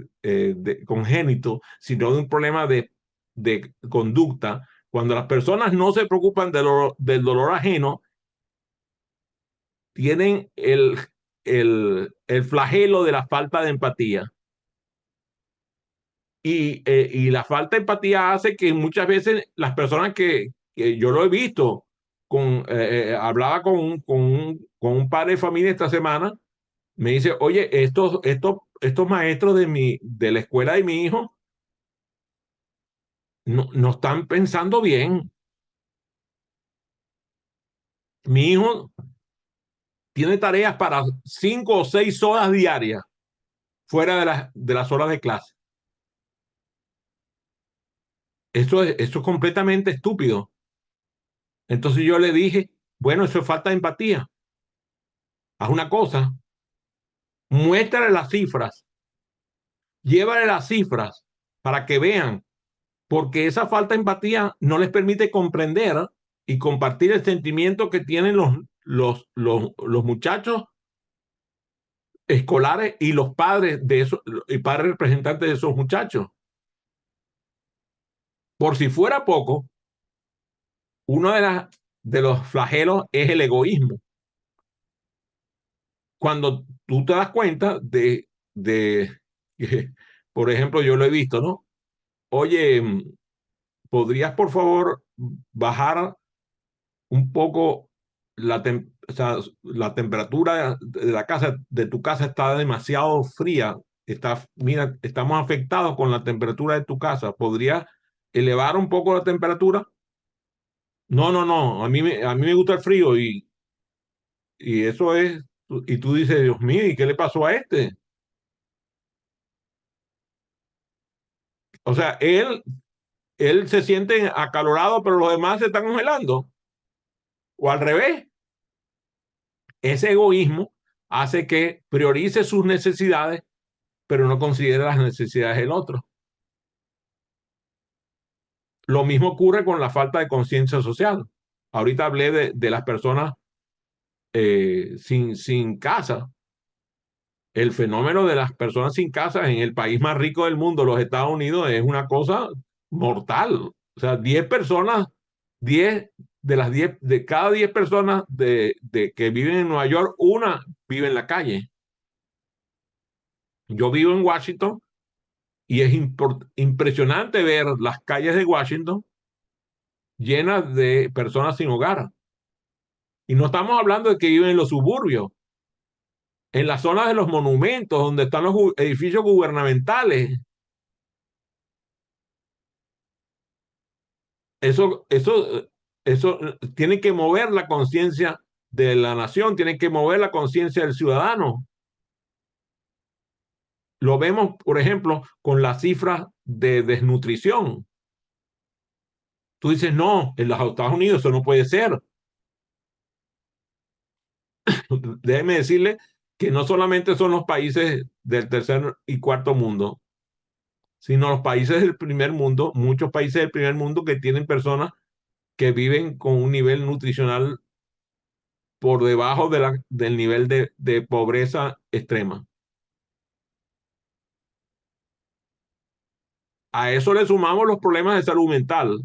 congénito, sino de un problema de conducta, cuando las personas no se preocupan del dolor ajeno, tienen el flagelo de la falta de empatía. Y la falta de empatía hace que muchas veces las personas que yo lo he visto, hablaba con un padre de familia esta semana, me dice, oye, estos maestros de la escuela de mi hijo no están pensando bien. Mi hijo tiene tareas para 5 o 6 horas diarias fuera de las horas de clase. Eso es completamente estúpido. Entonces yo le dije, bueno, eso es falta de empatía. Haz una cosa, muéstrale las cifras, llévale las cifras para que vean, porque esa falta de empatía no les permite comprender y compartir el sentimiento que tienen los muchachos escolares y los padres de esos, y padres representantes de esos muchachos. Por si fuera poco, uno de los flagelos es el egoísmo. Cuando tú te das cuenta de por ejemplo, yo lo he visto, ¿no? Oye, ¿podrías por favor bajar un poco o sea, la temperatura de la casa, de tu casa está demasiado fría? Mira, estamos afectados con la temperatura de tu casa. ¿Podrías elevar un poco la temperatura? No, no, no. A mí me gusta el frío y eso es. Y tú dices, Dios mío, ¿y qué le pasó a este? O sea, él se siente acalorado, pero los demás se están congelando. O al revés. Ese egoísmo hace que priorice sus necesidades, pero no considere las necesidades del otro. Lo mismo ocurre con la falta de conciencia social. Ahorita hablé de las personas sin casa. El fenómeno de las personas sin casa en el país más rico del mundo, los Estados Unidos, es una cosa mortal. O sea, 10 personas, 10 de las 10, de cada 10 personas que viven en Nueva York, una vive en la calle. Yo vivo en Washington y es impresionante ver las calles de Washington llenas de personas sin hogar. Y no estamos hablando de que viven en los suburbios, en las zonas de los monumentos, donde están los edificios gubernamentales. Eso tiene que mover la conciencia de la nación, tiene que mover la conciencia del ciudadano. Lo vemos, por ejemplo, con las cifras de desnutrición. Tú dices, no, en los Estados Unidos eso no puede ser. Déjeme decirle que no solamente son los países del tercer y cuarto mundo, sino los países del primer mundo, muchos países del primer mundo que tienen personas que viven con un nivel nutricional por debajo del nivel de pobreza extrema. A eso le sumamos los problemas de salud mental.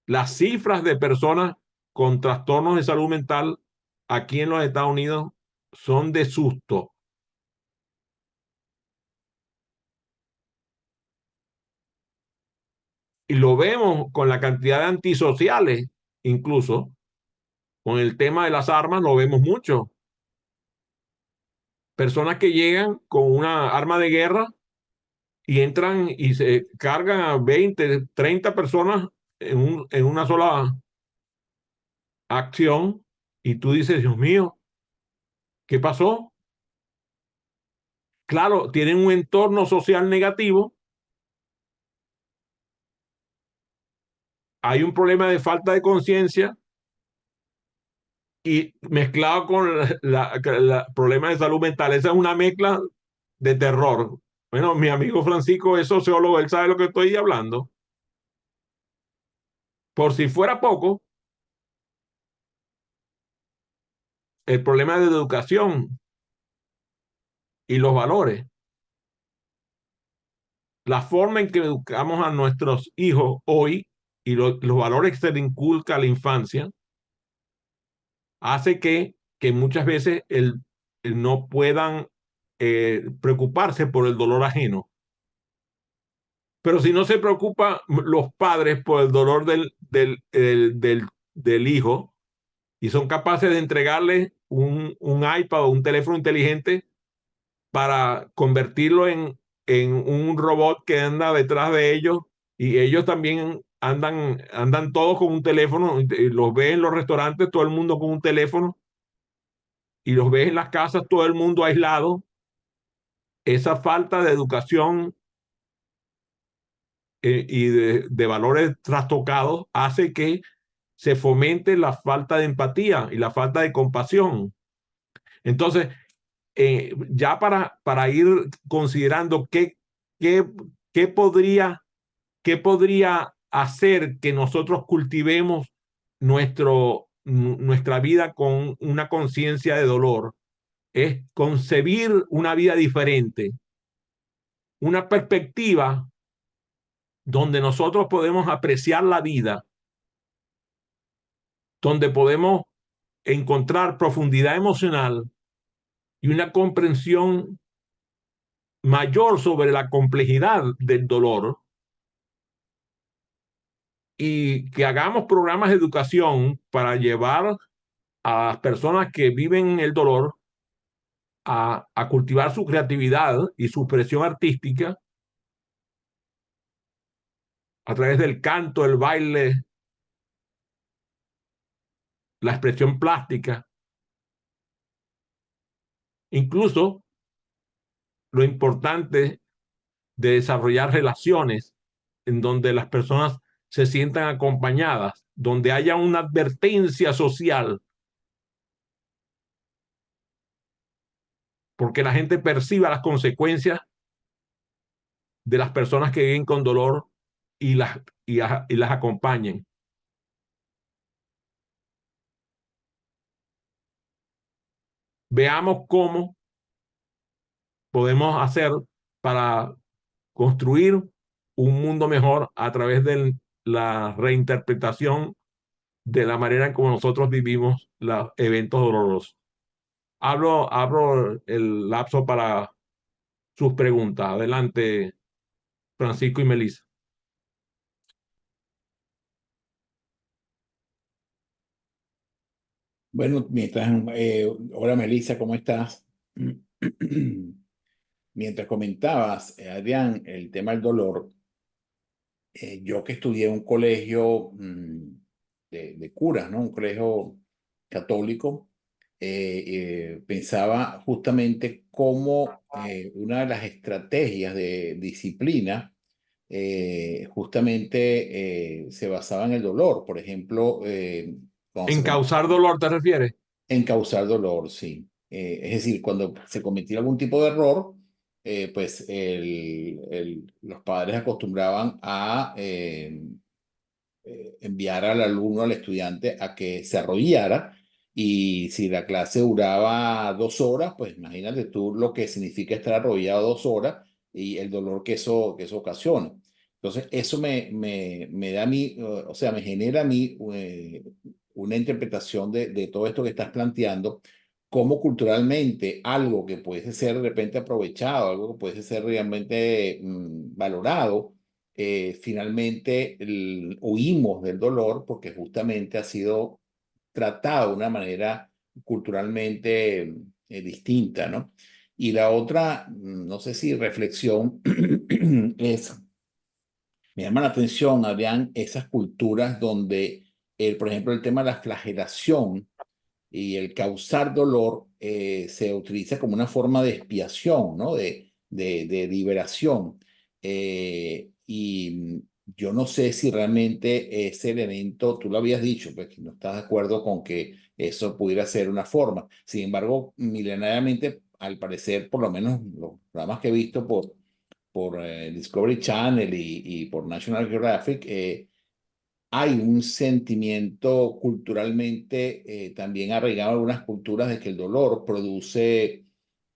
Las cifras de personas con trastornos de salud mental aquí en los Estados Unidos son de susto. Y lo vemos con la cantidad de antisociales, incluso con el tema de las armas, lo vemos mucho. Personas que llegan con una arma de guerra y entran y se cargan a 20, 30 personas en una sola acción y tú dices, Dios mío, ¿qué pasó? Claro, tienen un entorno social negativo, hay un problema de falta de conciencia y mezclado con problema de salud mental. Esa es una mezcla de terror. Bueno, mi amigo Francisco es sociólogo, él sabe lo que estoy hablando. Por si fuera poco, el problema de educación y los valores, la forma en que educamos a nuestros hijos hoy y los valores que se le inculca a la infancia, hace que muchas veces no puedan preocuparse por el dolor ajeno. Pero si no se preocupan los padres por el dolor del hijo y son capaces de entregarle un iPad o un teléfono inteligente para convertirlo en un robot que anda detrás de ellos y ellos también andan todos con un teléfono, los ves en los restaurantes, todo el mundo con un teléfono y los ves en las casas, todo el mundo aislado. Esa falta de educación y de valores trastocados hace que se fomente la falta de empatía y la falta de compasión. Entonces, ya para ir considerando qué, qué podría, qué podría hacer que nosotros cultivemos nuestra vida con una conciencia de dolor, es concebir una vida diferente, una perspectiva donde nosotros podemos apreciar la vida, donde podemos encontrar profundidad emocional y una comprensión mayor sobre la complejidad del dolor y que hagamos programas de educación para llevar a las personas que viven el dolor a cultivar su creatividad y su expresión artística a través del canto, el baile, la expresión plástica, incluso lo importante de desarrollar relaciones en donde las personas se sientan acompañadas, donde haya una advertencia social porque la gente perciba las consecuencias de las personas que viven con dolor y las acompañen. Veamos cómo podemos hacer para construir un mundo mejor a través de la reinterpretación de la manera en como nosotros vivimos los eventos dolorosos. Abro el lapso para sus preguntas. Adelante, Francisco y Melissa. Bueno, hola Melissa, ¿cómo estás? Mientras comentabas, Adrián, el tema del dolor, yo que estudié en un colegio de curas, ¿no? Un colegio católico, pensaba justamente cómo una de las estrategias de disciplina justamente se basaba en el dolor. Por ejemplo, cuando se ¿En causar dolor te refieres? en causar dolor, sí. Es decir, cuando se cometía algún tipo de error, pues los padres acostumbraban a enviar al alumno, al estudiante, a que se arrodillara. Y si la clase duraba 2 horas, pues imagínate tú lo que significa estar arrodillado 2 horas y el dolor que eso ocasiona. Entonces, eso me da a mí, o sea, me genera a mí una interpretación de todo esto que estás planteando, como culturalmente algo que puede ser de repente aprovechado, algo que puede ser realmente valorado, finalmente huimos del dolor porque justamente ha sido tratado de una manera culturalmente distinta, ¿no? Y la otra, no sé si reflexión, es, me llama la atención, Adrián, esas culturas donde, por ejemplo, el tema de la flagelación y el causar dolor se utiliza como una forma de expiación, ¿no? De liberación. Y yo no sé si realmente ese elemento, tú lo habías dicho, pues que no estás de acuerdo con que eso pudiera ser una forma. Sin embargo, milenariamente, al parecer, por lo menos los programas que he visto por Discovery Channel y por National Geographic, hay un sentimiento culturalmente también arraigado en algunas culturas de que el dolor produce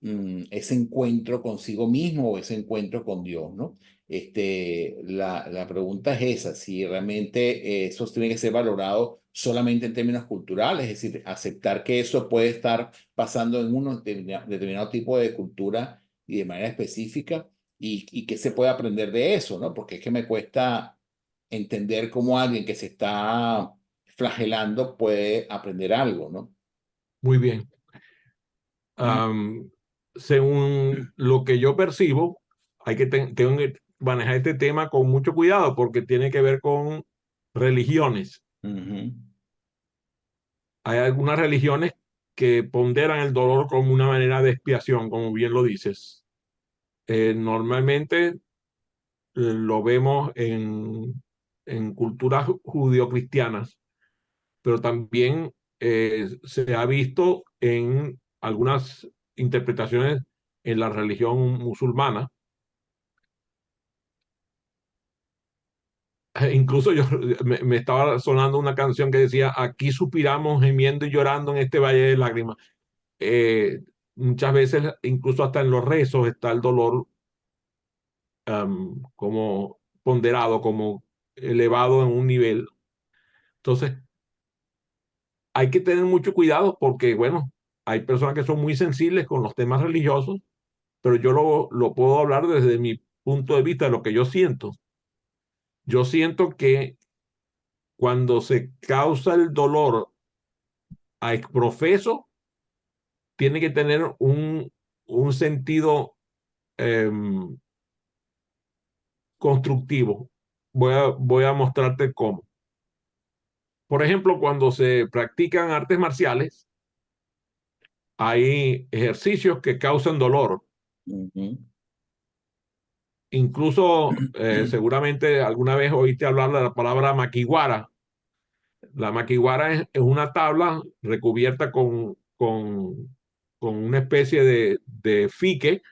ese encuentro consigo mismo o ese encuentro con Dios, ¿no? La pregunta es esa, si realmente eso tiene que ser valorado solamente en términos culturales, es decir, aceptar que eso puede estar pasando en un determinado tipo de cultura y de manera específica y que se puede aprender de eso, ¿no? Porque es que me cuesta entender cómo alguien que se está flagelando puede aprender algo, ¿no? Muy bien. Am, Según lo que yo percibo, tengo que manejar este tema con mucho cuidado porque tiene que ver con religiones. Ujú, Hay algunas religiones que ponderan el dolor como una manera de expiación, como bien lo dices. Normalmente lo vemos en culturas judio-cristianas, pero también se ha visto en algunas interpretaciones en la religión musulmana. Incluso me estaba sonando una canción que decía, aquí suspiramos gimiendo y llorando en este valle de lágrimas. Muchas veces, incluso hasta en los rezos, está el dolor como ponderado, como elevado en un nivel. Entonces, hay que tener mucho cuidado porque, bueno, hay personas que son muy sensibles con los temas religiosos, pero yo lo puedo hablar desde mi punto de vista, de lo que yo siento. Yo siento que cuando se causa el dolor a exprofeso, tiene que tener un sentido constructivo. Voy a mostrarte cómo. Por ejemplo, cuando se practican artes marciales, hay ejercicios que causan dolor. ujú. Incluso, seguramente alguna vez oíste hablar de la palabra makiwara. La makiwara es una tabla recubierta con con una especie de fique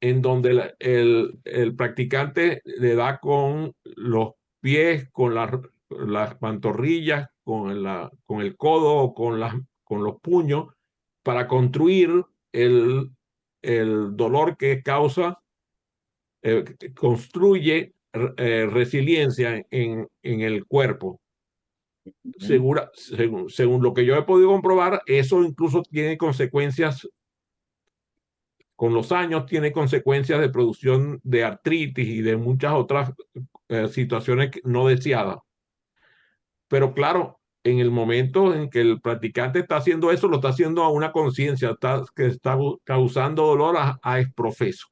en donde el practicante le da con los pies, con las pantorrillas, con el codo o con los puños para construir el, el dolor que causa, construye resiliencia en el cuerpo. Ujú. Según lo que yo he podido comprobar, eso incluso tiene consecuencias, con los años tiene consecuencias de producción de artritis y de muchas otras situaciones no deseadas. Pero claro, en el momento en que el practicante está haciendo eso, lo está haciendo a una conciencia, que está causando dolor a exprofeso.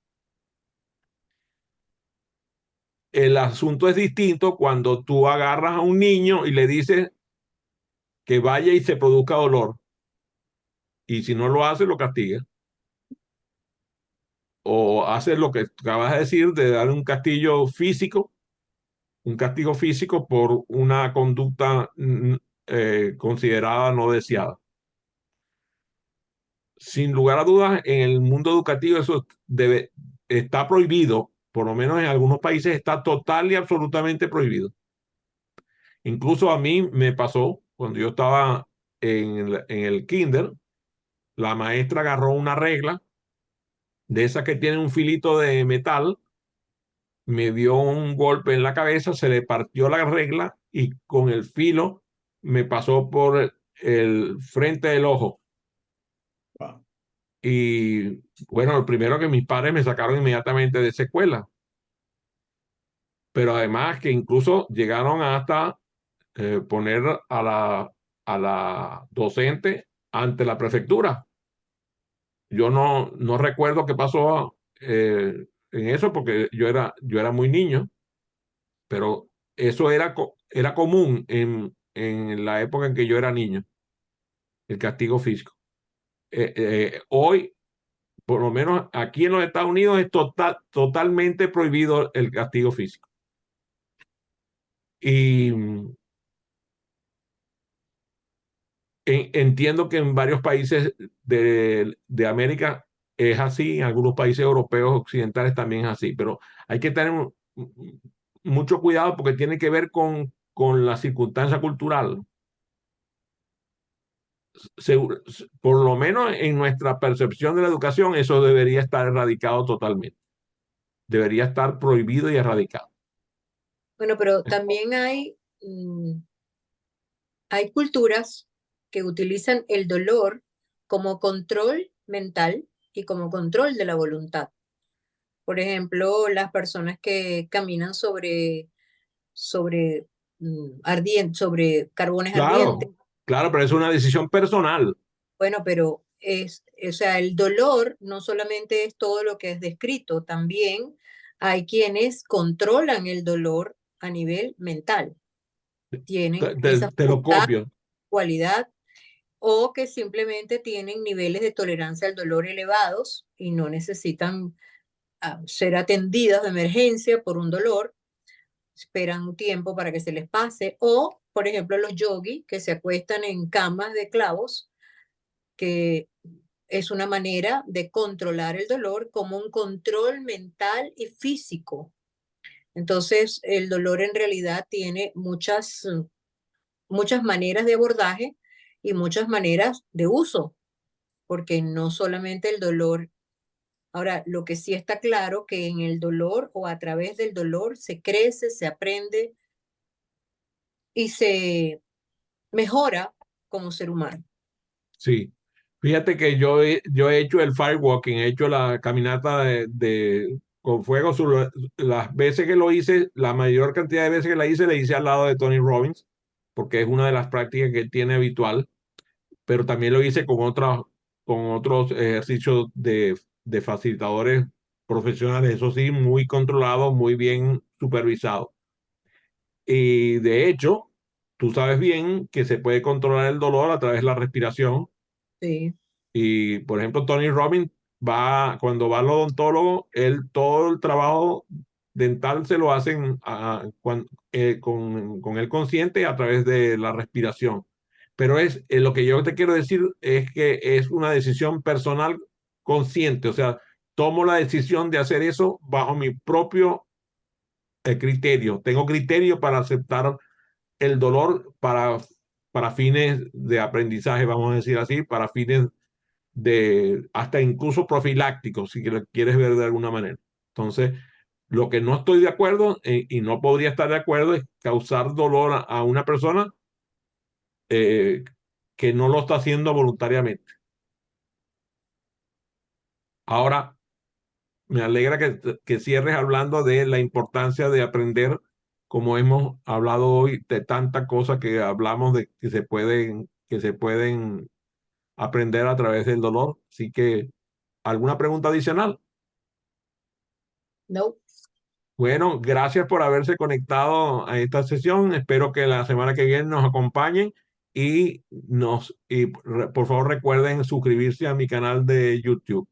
El asunto es distinto cuando tú agarras a un niño y le dices que vaya y se produzca dolor, y si no lo hace, lo castiga. O hace lo que acabas de decir, de dar un castigo físico por una conducta considerada no deseada. Sin lugar a dudas, en el mundo educativo eso está prohibido, por lo menos en algunos países está total y absolutamente prohibido. Incluso a mí me pasó cuando yo estaba en el kinder, la maestra agarró una regla de esas que tienen un filito de metal, me dio un golpe en la cabeza, se le partió la regla y con el filo me pasó por el frente del ojo. Wow. Y bueno, lo primero que mis padres me sacaron inmediatamente de esa escuela, pero además que incluso llegaron hasta poner a la docente ante la prefectura. Yo no recuerdo qué pasó en eso porque yo era muy niño, pero eso era común en la época en que yo era niño, el castigo físico. Hoy, por lo menos aquí en los Estados Unidos, es totalmente prohibido el castigo físico. Y entiendo que en varios países de América es así, en algunos países europeos occidentales también es así, pero hay que tener mucho cuidado porque tiene que ver con la circunstancia cultural. Por lo menos en nuestra percepción de la educación, eso debería estar erradicado totalmente. Debería estar prohibido y erradicado. Bueno, pero también hay culturas que utilizan el dolor como control mental y como control de la voluntad. Por ejemplo, las personas que caminan sobre carbones ardientes. Claro, claro, pero es una decisión personal. Bueno, pero o sea, el dolor no solamente es todo lo que es descrito, también hay quienes controlan el dolor a nivel mental. Tienen esa Te lo facultad, copio. cualidad, o que simplemente tienen niveles de tolerancia al dolor elevados y no necesitan ser atendidas de emergencia por un dolor, esperan un tiempo para que se les pase, o por ejemplo los yogis que se acuestan en camas de clavos, que es una manera de controlar el dolor como un control mental y físico. Entonces, el dolor en realidad tiene muchas maneras de abordaje y muchas maneras de uso, porque no solamente el dolor. Ahora, lo que sí está claro que en el dolor o a través del dolor se crece, se aprende y se mejora como ser humano. Sí. Fíjate que yo he hecho el firewalking, he hecho la caminata con fuego. Las veces que lo hice, la mayor cantidad de veces que la hice al lado de Tony Robbins, porque es una de las prácticas que él tiene habitual, pero también lo hice con otros ejercicios de facilitadores profesionales, eso sí, muy controlados, muy bien supervisados. Y de hecho, tú sabes bien que se puede controlar el dolor a través de la respiración. Sí, Y, por ejemplo, Tony Robbins cuando va al odontólogo, él todo el trabajo dental se lo hacen con él consciente a través de la respiración. pero lo que yo te quiero decir es que es una decisión personal consciente, o sea, tomo la decisión de hacer eso bajo mi propio criterio. Tengo criterio para aceptar el dolor para fines de aprendizaje, vamos a decir así, para fines de hasta incluso profilácticos, si lo quieres ver de alguna manera. Entonces, lo que no estoy de acuerdo y no podría estar de acuerdo es causar dolor a una persona eh, que no lo está haciendo voluntariamente. Ahora, me alegra que cierres hablando de la importancia de aprender, como hemos hablado hoy, de tantas cosas que hablamos de que se pueden aprender a través del dolor. Así que, ¿alguna pregunta adicional? No. Bueno, gracias por haberse conectado a esta sesión. Espero que la semana que viene nos acompañen y por favor recuerden suscribirse a mi canal de YouTube.